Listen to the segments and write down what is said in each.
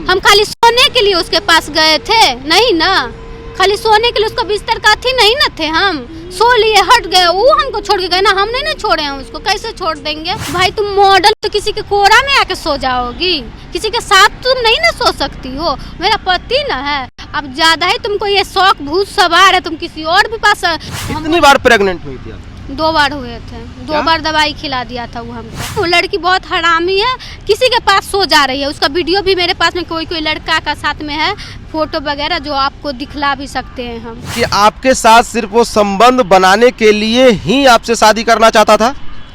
हम खाली सोने के लिए उसके पास गए थे, नहीं ना, खाली सोने के लिए उसका बिस्तर का थी नहीं ना थे, हम सो लिए हट गए, वो हमको छोड़ के गए ना, हमने ना छोड़े हैं उसको, कैसे छोड़ देंगे भाई? तुम मॉडल तो किसी के कोरा में आके सो जाओगी, किसी के साथ तुम नहीं ना सो सकती हो, मेरा पति ना है। अब ज्यादा ही तुमको ये शौक भूत सवार है, तुम किसी और भी पास। कितनी बार प्रेग्नेंट हुई थी आप? 2 बार हुए थे, 2 बार दवाई खिला दिया था वो हमको। वो लड़की बहुत हरामी है, किसी के पास सो जा रही है, उसका वीडियो भी मेरे पास में कोई लड़का का साथ में है, फोटो वगैरह जो आपको दिखला भी सकते हैं हम। कि आपके साथ सिर्फ वो संबंध बनाने के लिए ही आपसे शादी करना चाहता था?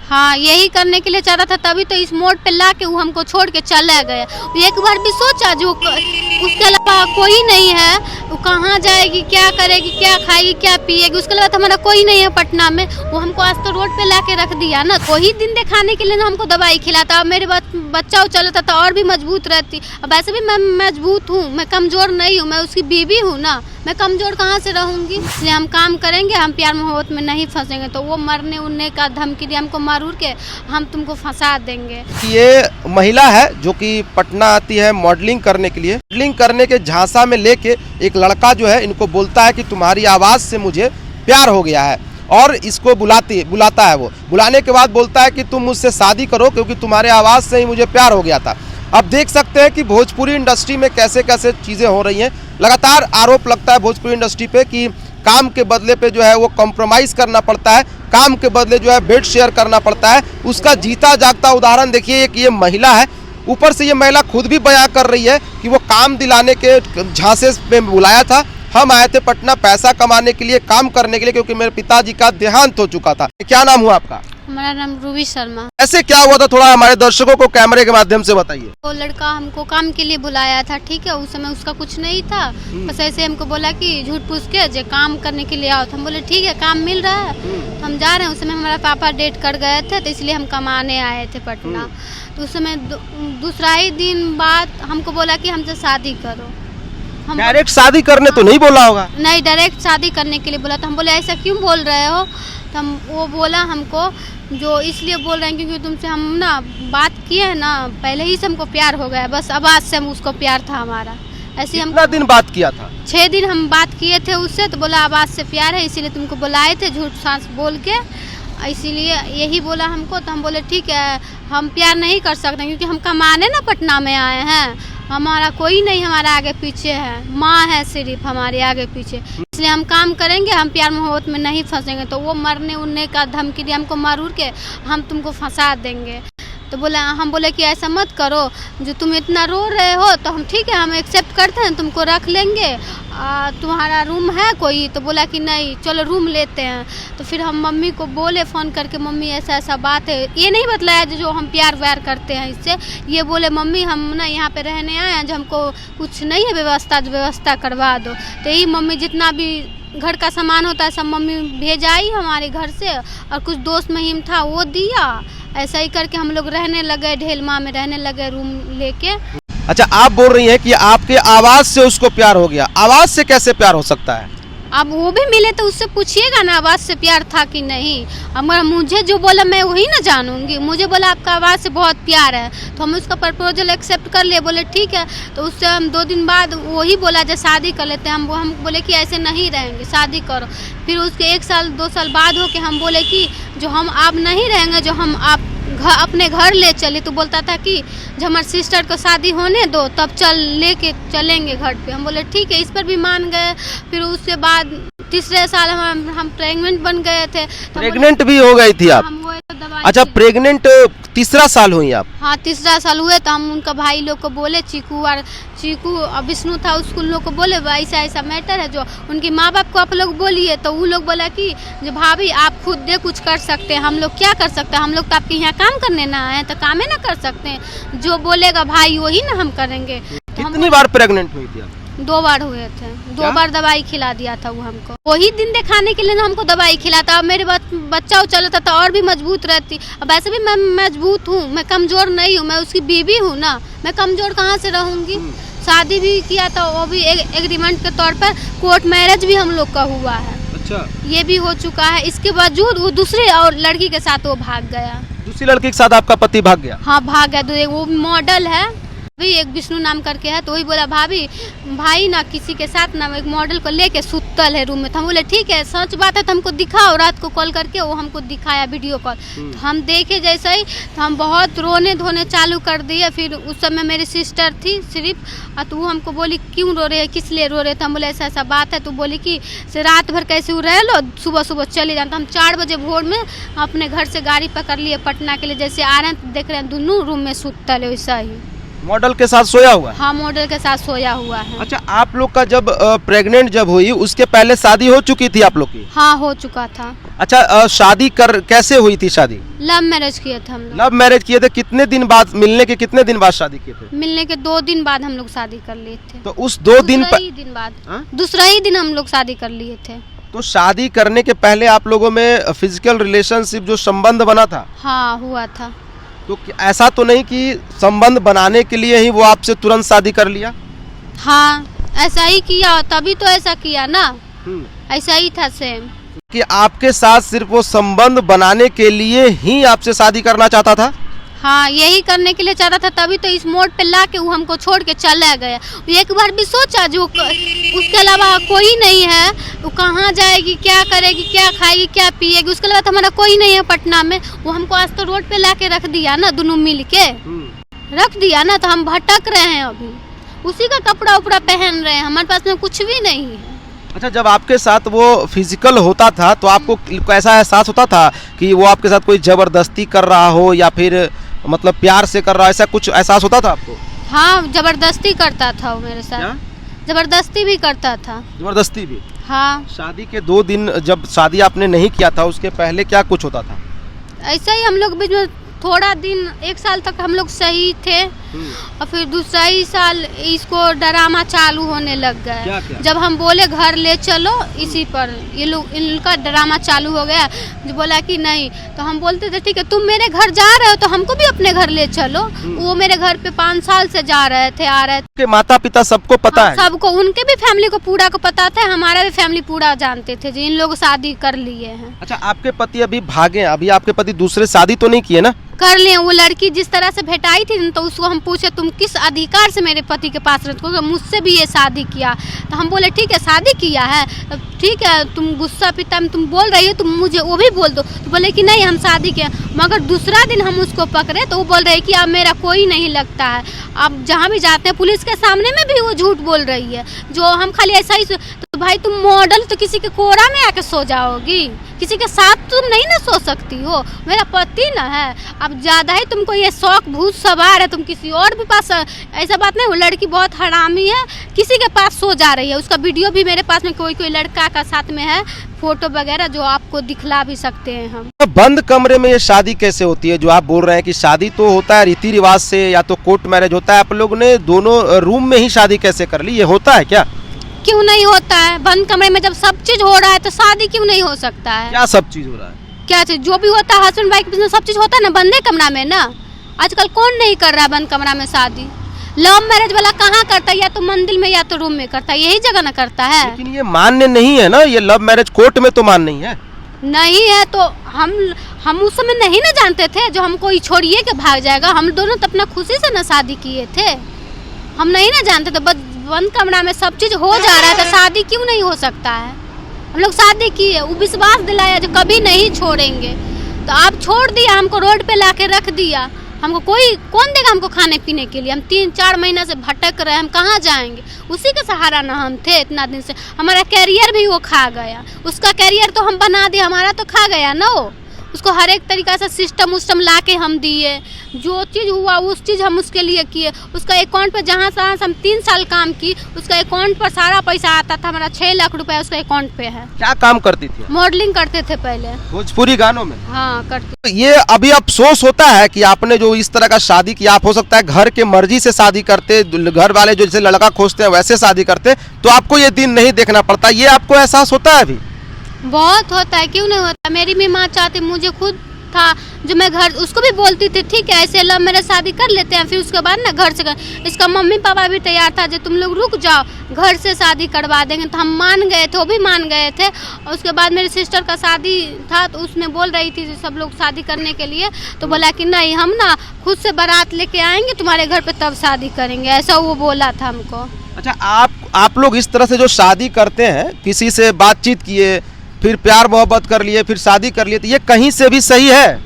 हाँ, यही करने के लिए चाहता था, तभी तो इस मोड़ पे ला के वो हमको छोड़ के चला गया। एक बार भी सोचा जो उसके अलावा कोई नहीं है, वो कहाँ जाएगी, क्या करेगी, क्या खाएगी, क्या पिएगी, उसके अलावा हमारा कोई नहीं है पटना में। वो हमको आज तो रोड पे ला के रख दिया ना, वही दिन दिखाने के लिए ना हमको दवाई खिलाता। अब मेरे बच्चा चलता था और भी मजबूत रहती। अब वैसे भी मैं मजबूत हूँ, मैं कमजोर नहीं हूँ, मैं उसकी बीवी हूँ ना, मैं कमजोर कहाँ से रहूँगी? इसलिए हम काम करेंगे, हम प्यार मोहब्बत में नहीं फंसेंगे। तो वो मरने उड़ने का धमकी दी हमको, मार उड़ के हम तुमको फंसा देंगे। ये महिला है जो कि पटना आती है मॉडलिंग करने के लिए। मॉडलिंग करने के झांसा में लेके एक लड़का जो है इनको बोलता है कि तुम्हारी आवाज़ से मुझे प्यार हो गया है, और इसको बुलाता है। वो बुलाने के बाद बोलता है कि तुम मुझसे शादी करो क्योंकि तुम्हारे आवाज़ से ही मुझे प्यार हो गया था। अब देख सकते हैं कि भोजपुरी इंडस्ट्री में कैसे कैसे चीज़ें हो रही हैं। लगातार आरोप लगता है भोजपुरी इंडस्ट्री पे कि काम के बदले पे जो है वो कॉम्प्रोमाइज़ करना पड़ता है, काम के बदले जो है बेड शेयर करना पड़ता है। उसका जीता जागता उदाहरण देखिए, कि ये महिला है, ऊपर से ये महिला खुद भी बयां कर रही है कि वो काम दिलाने के झांसे में बुलाया था। हम आए थे पटना पैसा कमाने के लिए, काम करने के लिए, क्योंकि मेरे पिताजी का देहांत हो चुका था। क्या नाम हुआ आपका? हमारा नाम रूबी शर्मा। ऐसे क्या हुआ था, थोड़ा हमारे दर्शकों को कैमरे के माध्यम से बताइए। वो लड़का हमको काम के लिए बुलाया था, ठीक है, उस समय उसका कुछ नहीं था, बस ऐसे हमको बोला कि झूठ पूछ के जे काम करने के लिए आओ। तो हम बोले ठीक है, काम मिल रहा है, हम जा रहे हैं। उस समय हमारा पापा डेट कर गए थे, तो इसलिए हम कमाने आए थे पटना। तो उस समय दूसरा ही दिन बाद हमको बोला कि हमसे शादी करो। डायरेक्ट शादी करने तो नहीं बोला होगा? नहीं, डायरेक्ट शादी करने के लिए बोला। तो हम बोले ऐसा क्यों बोल रहे हो? तो वो बोला हमको जो इसलिए बोल रहे हैं क्योंकि तुमसे हम ना बात किए हैं ना, पहले ही से हमको प्यार हो गया, बस आवाज़ से हम उसको प्यार था हमारा। ऐसे हम कितना दिन बात किया था? 6 दिन हम बात किए थे उससे। तो बोला आवाज़ से प्यार है, इसीलिए तुमको बुलाए थे, झूठ सांस बोल के, इसीलिए यही बोला हमको। तो हम बोले ठीक है, हम प्यार नहीं कर सकते क्योंकि हम कमाने ना पटना में आए हैं, हमारा कोई नहीं हमारा आगे पीछे है, माँ है सिर्फ हमारे आगे पीछे, इसलिए हम काम करेंगे, हम प्यार मोहब्बत में नहीं फंसेंगे। तो वो मरने उड़ने का धमकी दी हमको, मार उड़ के हम तुमको फंसा देंगे। तो बोला, हम बोले कि ऐसा मत करो, जो तुम इतना रो रहे हो तो हम ठीक है, हम एक्सेप्ट करते हैं, तुमको रख लेंगे, तुम्हारा रूम है कोई? तो बोला कि नहीं, चलो रूम लेते हैं। तो फिर हम मम्मी को बोले फ़ोन करके, मम्मी ऐसा ऐसा बात है, ये नहीं बतलाया जो हम प्यार व्यार करते हैं इससे, ये बोले मम्मी हम ना यहाँ पे रहने आए हैं, जो हमको कुछ नहीं है व्यवस्था, जो व्यवस्था करवा दो। तो यही मम्मी जितना भी घर का सामान होता है सब मम्मी भेजाई हमारे घर से, और कुछ दोस्त महिम था वो दिया। ऐसा ही करके हम लोग रहने लगे, ढेलमा में रहने लगे रूम लेके। अच्छा, आप बोल रही हैं कि आपके आवाज़ से उसको प्यार हो गया। आवाज़ से कैसे प्यार हो सकता है? अब वो भी मिले तो उससे पूछिएगा ना आवाज़ से प्यार था कि नहीं। अब मुझे जो बोला मैं वही ना जानूंगी। मुझे बोला आपका आवाज़ से बहुत प्यार है, तो हम उसका प्रपोजल एक्सेप्ट कर लिए, बोले ठीक है। तो उससे हम 2 दिन बाद वही बोला जो शादी कर लेते हैं। हम बोले कि ऐसे नहीं रहेंगे, शादी करो। फिर उसके 1 साल 2 साल बाद हो के हम बोले कि जो हम आप नहीं रहेंगे, जो हम आप अपने घर ले चले। तो बोलता था कि जब हमारे सिस्टर को शादी होने दो तब लेके चलेंगे घर पे। हम बोले ठीक है, इस पर भी मान गए। फिर उसके बाद तीसरे साल हम प्रेग्नेंट बन गए थे। तो प्रेग्नेंट भी हो गई थी आप? अच्छा, प्रेग्नेंट तीसरा साल हुई आप? हाँ, तीसरा साल हुए। तो हम उनका भाई लोग को बोले, चीकू और विष्णु था, उसको लोग को बोले ऐसा ऐसा मैटर है, जो उनके माँ बाप को आप लोग बोलिए। तो वो लोग बोला कि जो भाभी आप खुद दे कुछ कर सकते हैं, हम लोग क्या कर सकते हैं, हम लोग तो आपके यहाँ काम करने ना आए, तो काम ना कर सकते हैं, जो बोलेगा भाई वही ना हम करेंगे। कितनी बार प्रेग्नेंट हुई थी आप? 2 बार हुए थे, 2 बार दवाई खिला दिया था वो हमको, वही दिन दिखाने के लिए ना हमको दवाई खिलाता। अब मेरे बच्चा चलता था और भी मजबूत रहती। अब वैसे भी मैं मजबूत हूँ, मैं कमजोर नहीं हूँ, मैं उसकी बीवी हूँ ना, मैं कमजोर कहाँ से रहूँगी? शादी भी किया था, वो भी एग्रीमेंट के तौर पर, कोर्ट मैरिज भी हम लोग का हुआ है। अच्छा, ये भी हो चुका है। इसके बावजूद वो दूसरे और लड़की के साथ वो भाग गया। दूसरी लड़की के साथ आपका पति भाग गया? हाँ, भाग गया। वो मॉडल है, भी एक विष्णु नाम करके है, तो वही बोला भाभी भाई ना किसी के साथ ना एक मॉडल को लेके सुतल है रूम में। तो हम बोले ठीक है, सच बात है तो हमको दिखाओ। रात को कॉल करके वो हमको दिखाया वीडियो कॉल। तो हम देखे जैसे ही तो हम बहुत रोने धोने चालू कर दिए। फिर उस समय मेरी सिस्टर थी सिर्फ, तो वो हमको बोली क्यों रो रहे हैं, किस लिए रो रहे थे। हम बोले ऐसा ऐसा बात है। तो बोली कि से रात भर कैसे रह लो, सुबह सुबह चले जाते। हम 4 बजे भोर में अपने घर से गाड़ी पकड़ लिए पटना के लिए। जैसे आ रहे हैं देख रहे हैं दोनों रूम में सुतल है वैसा ही। मॉडल के साथ सोया हुआ है? हाँ, मॉडल के साथ सोया हुआ है। अच्छा, आप लोग का जब प्रेग्नेंट जब हुई उसके पहले शादी हो चुकी थी आप लोग की? हाँ, हो चुका था। अच्छा, शादी कैसे हुई थी शादी? लव मैरिज किए थे हम लोग। लव मैरिज किए थे? कितने दिन बाद, मिलने के कितने दिन बाद शादी किए थे? मिलने के 2 दिन बाद हम लोग शादी कर लिए थे। तो उस 2 दिन बाद दूसरा ही दिन हम लोग शादी कर लिए थे। तो शादी करने के पहले आप लोगों में फिजिकल रिलेशनशिप जो संबंध बना था? हाँ, हुआ था। तो ऐसा तो नहीं कि संबंध बनाने के लिए ही वो आपसे तुरंत शादी कर लिया? हाँ, ऐसा ही किया, तभी तो ऐसा किया ना। ऐसा ही था सेम, कि आपके साथ सिर्फ वो संबंध बनाने के लिए ही आपसे शादी करना चाहता था? हाँ, यही करने के लिए चाहता था, तभी तो इस मोड़ पे ला के वो हमको छोड़ के चला गया। एक बार भी सोचा जो उसके अलावा कोई नहीं है, वो कहाँ जाएगी, क्या करेगी, क्या खाएगी, क्या पिएगी, उसके अलावा तो हमारा कोई नहीं है पटना में। वो हमको आज तो रोड पे ला के रख दिया ना, दोनों मिल के रख दिया ना। तो हम भटक रहे हैं, अभी उसी का कपड़ा उपड़ा पहन रहे हैं, हमारे पास में कुछ भी नहीं है। अच्छा, जब आपके साथ वो फिजिकल होता था तो आपको ऐसा एहसास होता था कि वो आपके साथ कोई जबरदस्ती कर रहा हो या फिर मतलब प्यार से कर रहा है, ऐसा कुछ एहसास होता था आपको? हाँ, जबरदस्ती करता था वो मेरे साथ। क्या? जबरदस्ती भी करता था। जबरदस्ती भी? हाँ। शादी के 2 दिन जब शादी आपने नहीं किया था उसके पहले क्या कुछ होता था? ऐसा ही हम लोग बीच में थोड़ा दिन 1 साल तक हम लोग सही थे, और फिर दूसरा ही साल इसको ड्रामा चालू होने लग गया। क्या क्या? जब हम बोले घर ले चलो, इसी पर ये लोग इनका ड्रामा चालू हो गया। जो बोला कि नहीं, तो हम बोलते थे ठीक है तुम मेरे घर जा रहे हो तो हमको भी अपने घर ले चलो। वो मेरे घर पे 5 साल से जा रहे थे, आ रहे थे। माता पिता सबको पता है? सबको, उनके भी फैमिली को पूरा को पता था, हमारा भी फैमिली पूरा जानते थे जी इन लोग शादी कर लिए हैं। अच्छा, आपके पति अभी भागे, अभी आपके पति दूसरे शादी तो नहीं किए ना? कर लिए। वो लड़की जिस तरह से भेटाई थी तो उसको हम पूछे तुम किस अधिकार से मेरे पति के पास रहते हो, मुझसे भी ये शादी किया। तो हम बोले ठीक है शादी किया है, ठीक है तुम गुस्सा पिता में तुम बोल रही हो, तुम मुझे वो भी बोल दो। तो बोले कि नहीं हम शादी किया। मगर दूसरा दिन हम उसको पकड़े तो वो बोल रहे कि अब मेरा कोई नहीं लगता है। अब जहाँ भी जाते हैं पुलिस के सामने में भी वो झूठ बोल रही है, जो हम खाली ऐसा ही। तो भाई तुम मॉडल तो किसी के कोरा में आके सो जाओगी, किसी के साथ तुम नहीं ना सो सकती हो, मेरा पति ना है। अब ज़्यादा ही तुमको ये शौक भूत सवार है, तुम किसी और भी पास, ऐसा बात नहीं। वो लड़की बहुत हरामी है, किसी के पास सो जा रही है। उसका वीडियो भी मेरे पास में कोई लड़का का साथ में है, फोटो वगैरह जो आपको दिखला भी सकते हैं हम। तो बंद कमरे में ये शादी कैसे होती है? जो आप बोल रहे हैं कि शादी तो होता है रीति रिवाज से या तो कोर्ट मैरिज होता है, आप लोग ने दोनों रूम में ही शादी कैसे कर ली? ये होता है क्या? क्यों नहीं होता है? बंद कमरे में जब सब चीज हो रहा है तो शादी क्यों नहीं हो सकता है? क्या सब चीज हो रहा है? क्या चीज? जो भी होता है हस्बैंड वाइफ में सब चीज होता है ना बंदे कमरा में ना। आजकल कौन नहीं कर रहा है बंद कमरा में शादी? लव मैरिज वाला कहाँ करता है? या तो मंदिर में या तो रूम में करता है, यही जगह ना करता है। लेकिन ये मान्य नहीं है ना, ये लव मैरिज कोर्ट में तो मान्य नहीं है। नहीं है तो हम उस समय नहीं ना जानते थे जो हमको छोड़िए के भाग जाएगा। हम दोनों तो अपना खुशी से ना शादी किए थे, हम नहीं ना जानते थे। बंद कमरा में सब चीज हो जा रहा है तो शादी क्यों नहीं हो सकता है? हम लोग शादी किए, वो विश्वास दिलाया जो कभी नहीं छोड़ेंगे, तो आप छोड़ दिया, हमको रोड पे लाके रख दिया। हमको कौन देगा हमको खाने पीने के लिए? हम 3-4 महीना से भटक रहे हैं, हम कहाँ जाएंगे? उसी के सहारा ना हम थे इतना दिन से। हमारा कैरियर भी वो खा गया, उसका कैरियर तो हम बना दिए, हमारा तो खा गया ना वो। उसको हर एक तरीका से सिस्टम उस्टम ला के हम दिए, जो चीज़ हुआ उस चीज़ हम उसके लिए किए। उसका अकाउंट पर जहाँ से हम 3 साल काम की, उसका अकाउंट पर सारा पैसा आता था। हमारा 6 लाख रुपया उसका अकाउंट पे है। क्या काम करती थी? मॉडलिंग करते थे पहले, भोजपुरी गानों में। हाँ करते। ये अभी अफसोस होता है कि आपने जो इस तरह का शादी किया। आप हो सकता है घर के मर्जी से शादी करते, घर वाले जो जैसे लड़का खोजते हैं वैसे शादी करते, तो आपको ये दिन नहीं देखना पड़ता। ये आपको एहसास होता है अभी? बहुत होता है, क्यों नहीं होता? मेरी भी माँ चाहती, मुझे खुद था जो मैं घर उसको भी बोलती थी ठीक है ऐसे लव मैरिज शादी कर लेते हैं, फिर उसके बाद ना घर से इसका मम्मी पापा भी तैयार था जो तुम लोग रुक जाओ घर से शादी करवा देंगे, तो हम मान गए थे, वो भी मान गए थे। और उसके बाद मेरी सिस्टर का शादी था तो उसमें बोल रही थी सब लोग शादी करने के लिए, तो बोला कि नहीं हम ना खुद से बारात लेके आएंगे तुम्हारे घर पे तब शादी करेंगे, ऐसा वो बोला था हमको। अच्छा, आप लोग इस तरह से जो शादी करते हैं, किसी से बातचीत किए, फिर प्यार मोहब्बत कर लिए, फिर शादी कर लिए, तो ये कहीं से भी सही है?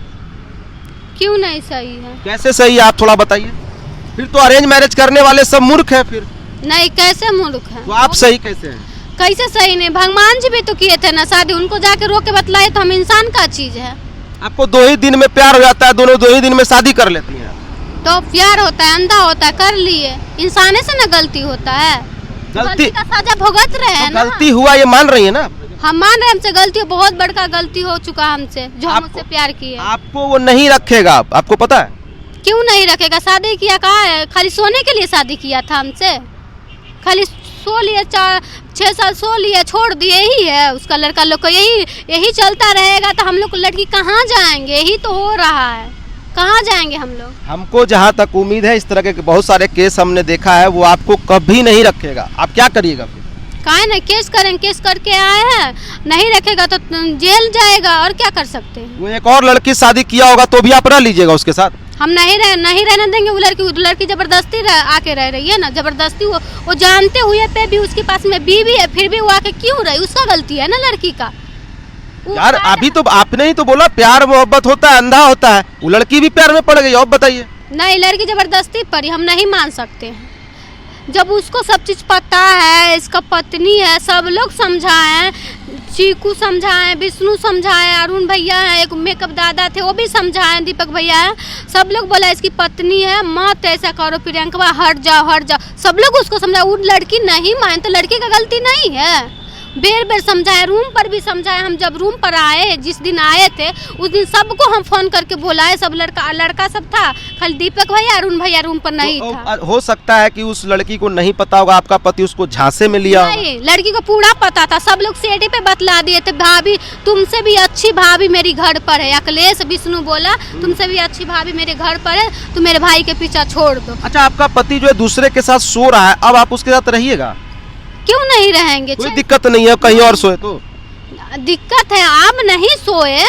क्यों नहीं सही है? कैसे सही है आप थोड़ा बताइए। फिर तो अरेंज मैरिज करने वाले सब मूर्ख हैं। फिर नहीं, कैसे मूर्ख है? तो आप सही कैसे हैं? कैसे सही नहीं, भगवान जी भी तो किए थे ना शादी, उनको जाके रोक के बतलाए तो हम इंसान का चीज है। आपको 2 ही दिन में प्यार हो जाता है, दोनों 2 ही दिन में शादी कर लेती हैं। तो प्यार होता है, अंधा होता है, कर लिए, इंसाने से ना गलती होता है, गलती का सजा भुगत रहे हैं ना। गलती हुआ ये मान रही है ना? हम मान रहे हैं हमसे गलती हो, बहुत बड़का गलती हो चुका हमसे, जो हम उससे प्यार किए। आपको वो नहीं रखेगा, आपको पता है? क्यों नहीं रखेगा? शादी किया कहा है, खाली सोने के लिए शादी किया था हमसे, खाली सो लिए, 4-6 साल सो लिए, छोड़ दिए, यही है उसका लड़का लोग को, यही चलता रहेगा तो हम लोग लड़की कहाँ जाएंगे? यही तो हो रहा है, कहाँ जाएंगे हम लोग? हमको जहाँ तक उम्मीद है इस तरह के बहुत सारे केस हमने देखा है, वो आपको कभी नहीं रखेगा। आप क्या करिएगा फिर? काहे ना केस करें, केस करके आए हैं, नहीं रखेगा तो जेल जाएगा, और क्या कर सकते हैं? वो एक और लड़की शादी किया होगा तो भी आप रह लीजिएगा उसके साथ? हम नहीं रहने देंगे। वो लड़की जबरदस्ती आके रह रही है ना, जबरदस्ती वो जानते हुए पे भी उसके पास में बीवी है, फिर भी वो आके क्यों रही? उसका गलती है ना लड़की का। यार अभी तो आपने ही तो बोला प्यार मोहब्बत होता है, अंधा होता है, वो लड़की भी प्यार में पड़ गई। अब बताइए। नहीं, लड़की जबरदस्ती पड़ी, हम नहीं मान सकते हैं। जब उसको सब चीज पता है, इसका पत्नी है, सब लोग समझाए, चीकू समझाए, विष्णु समझाए, अरुण भैया है, एक मेकअप दादा थे वो भी समझाए, दीपक भैया है, सब लोग बोला इसकी पत्नी है, मत ऐसा करो, प्रियंका हट जाओ, सब लोग उसको समझाए। वो लड़की नहीं माने तो लड़की का गलती नहीं है। बेर बेर समझाए, रूम पर भी समझाए। हम जब रूम पर आए, जिस दिन आए थे उस दिन सबको हम फोन करके बुलाए, सब लड़का सब था, खाली दीपक भैया अरुण भैया रूम पर नहीं था। हो सकता है कि उस लड़की को नहीं पता होगा आपका पति उसको झांसे में लिया। नहीं, लड़की को पूरा पता था, सब लोग सेटी पे बतला दिए थे, भाभी तुमसे भी अच्छी भाभी मेरी घर पर है। अखिलेश विष्णु बोला तुमसे भी अच्छी भाभी मेरे घर पर है, तुम मेरे भाई के पीछा छोड़ दो। अच्छा, आपका पति जो है दूसरे के साथ सो रहा है, अब आप उसके साथ रहिएगा? क्यों नहीं रहेंगे? कोई दिक्कत नहीं है, कहीं और सोए तो दिक्कत है। आप नहीं सोए,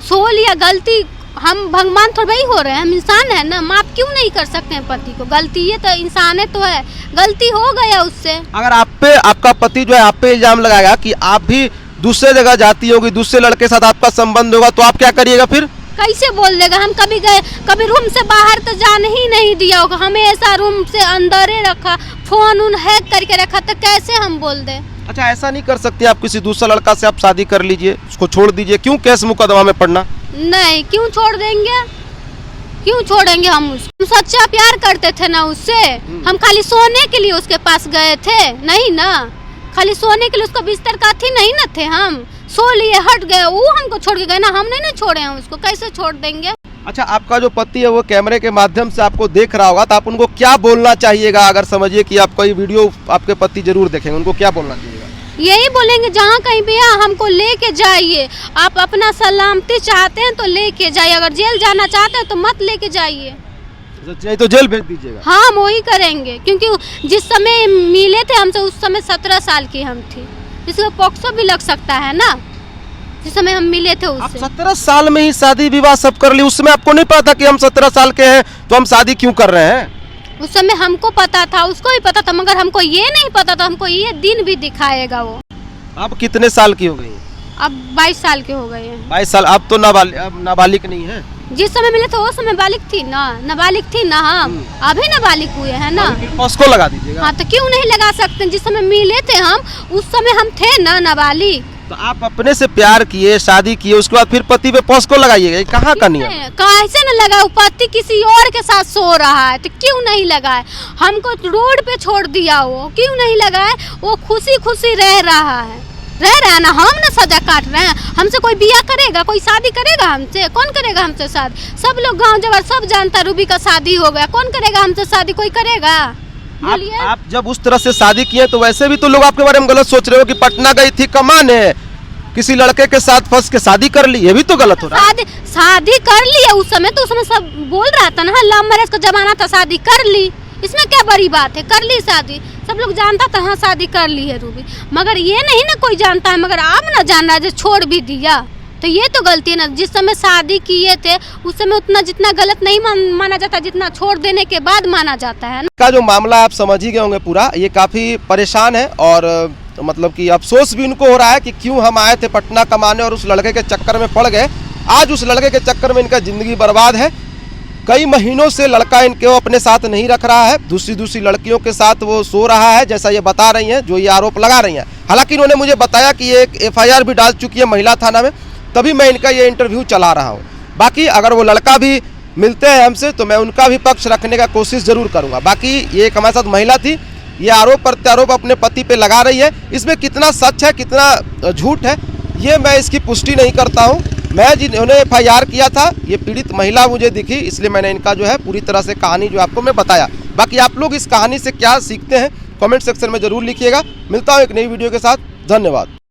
सो लिया, गलती हम भगवान थोड़ा ही हो रहे हैं, हम इंसान है ना, माफ क्यों नहीं कर सकते हैं पति को? गलती ये तो इंसान है, तो है, गलती हो गया उससे। अगर आप पे आपका पति जो है आप पे इल्जाम लगाएगा कि आप भी दूसरे जगह जाती होगी, दूसरे लड़के के साथ आपका संबंध होगा, तो आप क्या करिएगा फिर? कैसे बोल देगा? हम कभी गए, कभी रूम से बाहर तो जाने ही नहीं दिया होगा, हमेशा रूम से अंदर ही रखा, फोन हैक करके रखा, तो कैसे हम बोल दे? अच्छा, ऐसा नहीं कर सकते आप, किसी दूसरा लड़का से आप शादी कर लीजिए, उसको छोड़ दीजिए, क्यों केस मुकदमा में पड़ना? नहीं, क्यों छोड़ देंगे, क्यों छोड़ेंगे? हम सच्चा प्यार करते थे ना उससे, हम खाली सोने के लिए उसके पास गए थे, नहीं ना, खाली सोने के लिए उसको बिस्तर का थी नहीं ना थे, हम सो लिए, हट गए, वो हमको छोड़ के गए ना, हमने नहीं छोड़े हैं उसको, कैसे छोड़ देंगे? अच्छा, आपका जो पति है वो कैमरे के माध्यम से आपको देख रहा होगा, तो आप उनको क्या बोलना चाहिएगा? अगर समझिए कि आपका ये वीडियो आपके पति जरूर देखेंगे, उनको क्या बोलना चाहिएगा? यही बोलेंगे जहाँ कहीं भी है हमको लेके जाइए, आप अपना सलामती चाहते हैं तो लेके जाइए, अगर जेल जाना चाहते हैं तो मत लेके जाइए, नहीं तो जेल भेज दीजिएगा। हाँ, हम वही करेंगे, क्योंकि जिस समय मिले थे हमसे उस समय 17 साल की हम थी, इसको पॉक्सो भी लग सकता है ना, जिस समय हम मिले थे उससे। आप 17 साल में ही शादी विवाह सब कर ली, उसमें आपको नहीं पता कि हम 17 साल के हैं तो हम शादी क्यों कर रहे हैं? उस समय हमको पता था, उसको भी पता था, मगर हमको ये नहीं पता था, हमको ये दिन भी दिखाएगा वो। अब कितने साल की हो गई? अब 22 साल के हो गए हैं। 22 साल, अब तो नाबालिग नहीं है। जिस समय मिले थे वो समय बालिग थी ना, नाबालिग थी ना, हम अभी नाबालिग हुए हैं ना। उसको लगा दीजिएगा। हाँ, तो क्यों नहीं लगा सकते? जिस समय मिले थे हम उस समय हम थे ना नाबालिग। तो आप अपने से प्यार किए, शादी किए, उसके बाद फिर पति पे पॉस्को लगाइएगा, कहाँ का नियम? कैसे न लगा? पति किसी और के साथ सो रहा है तो क्यों नहीं लगाए? हमको रोड पे छोड़ दिया, वो क्यों नहीं लगाए? वो खुशी खुशी रह रहा है ना, हम ना सजा काट रहे हैं। हमसे कोई बिया करेगा, कोई शादी करेगा हमसे? कौन करेगा हमसे शादी? सब लोग गांव जबर सब जानता रूबी का शादी हो गया, कौन करेगा हमसे शादी? कोई करेगा? आप जब उस तरह से शादी किए तो वैसे भी तो लोग आपके बारे में गलत सोच रहे हो कि पटना गई थी कमाने, किसी लड़के के साथ फंस के शादी कर ली, ये भी तो गलत हो रहा है। शादी कर ली है उस समय, तो उस समय सब बोल रहा था ना लव मैरिज का जमाना था, शादी कर ली, इसमें क्या बड़ी बात है, कर ली शादी, सब लोग जानता था हाँ शादी कर ली है रूबी। मगर ये नहीं ना कोई जानता है, मगर आप ना जान रहा है जो छोड़ भी दिया, तो ये तो गलती है ना। जिस समय शादी किए थे उस समय उतना जितना गलत नहीं माना जाता जितना छोड़ देने के बाद माना जाता है ना। का जो मामला आप समझ ही गए होंगे पूरा, ये काफी परेशान है और मतलब कि अफसोस भी उनको हो रहा है कि क्यों हम आए थे पटना कमाने और उस लड़के के चक्कर में पड़ गए। आज उस लड़के के चक्कर में इनका जिंदगी बर्बाद है। कई महीनों से लड़का इनको अपने साथ नहीं रख रहा है, दूसरी लड़कियों के साथ वो सो रहा है, जैसा ये बता रही हैं, जो ये आरोप लगा रही हैं। हालांकि इन्होंने मुझे बताया कि ये एक FIR भी डाल चुकी है महिला थाना में, तभी मैं इनका ये इंटरव्यू चला रहा हूँ। बाकी अगर वो लड़का भी मिलते हैं हमसे तो मैं उनका भी पक्ष रखने का कोशिश जरूर करूँगा। बाकी ये एक हमारे साथ महिला थी, ये आरोप प्रत्यारोप अपने पति पे लगा रही है। इसमें कितना सच है कितना झूठ है ये मैं इसकी पुष्टि नहीं करता हूँ। मैं जिन्होंने FIR किया था ये पीड़ित महिला मुझे दिखी, इसलिए मैंने इनका जो है पूरी तरह से कहानी जो आपको मैं बताया। बाकी आप लोग इस कहानी से क्या सीखते हैं कमेंट सेक्शन में जरूर लिखिएगा। मिलता हूँ एक नई वीडियो के साथ, धन्यवाद।